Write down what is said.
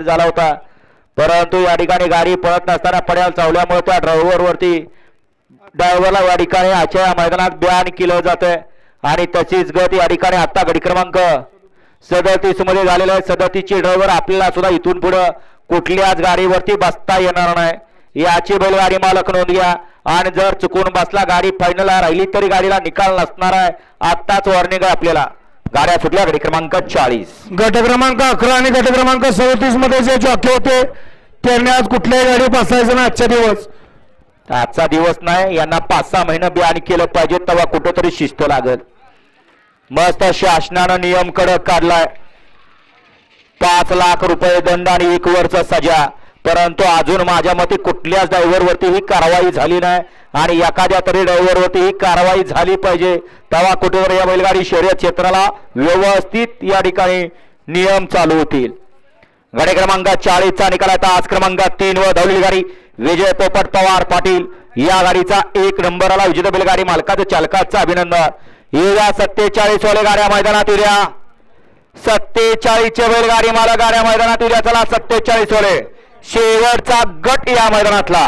झाला होता, परंतु या ठिकाणी गाडी पळत नसताना पड्याला चावल्यामुळे त्या ड्रायव्हरला या ठिकाणी आजच्या मैदानात बॅन केलं जातंय आणि तशीच गत या ठिकाणी आता गडी क्रमांक 37 मध्ये झालेला आहे। 37 चे ड्रायव्हर आपल्याला सुद्धा इथून पुढे कुठल्याच गाडीवरती बसता येणार नाही याची बैलगाडी मालक नोंद घ्या आणि जर चुकून बसला गाडी फायनलला राहिली तरी गाडीला निकाल नसणार आहे। आत्ताच वॉर्निंग आहे आपल्याला। गाड्या सुटल्या गडी क्रमांक 40 गट क्रमांक 11 आणि गट क्रमांक 37 मध्ये जे जॉकी होते त्यांनी आज कुठल्याही गाडी बसायचं ना आजचा दिवस। आजचा दिवस नाही, यांना 5-6 महिने बॅन केलं पाहिजे तेव्हा कुठेतरी शिस्त लागल। मस्त शासनानं नियम कडक काढलाय, 5 लाख रुपये दंड आणि 1 वर्ष सजा, परंतु अजून माझ्या मते कुठल्याच ड्रायव्हर वरती ही कारवाई झाली नाही आणि एखाद्या तरी ड्रायव्हर वरती ही कारवाई झाली पाहिजे तेव्हा कुठेतरी या बैलगाडी शर्यत क्षेत्राला व्यवस्थित या ठिकाणी नियम चालू होतील। गाडी क्रमांक 40 चा निकाल आता आज क्रमांक 3 व धावलेली गाडी विजय पोपट पवार पाटील या गाडीचा 1 नंबरला विजेता बैलगाडी मालकाचं चालकाचं अभिनंदन। या 47 वाले गाड्या मैदानात उद्या 47 चे बैलगाडी मालक गाड्या मैदानात उद्या। चला 47 वाले शेवटचा गट या मैदानातला।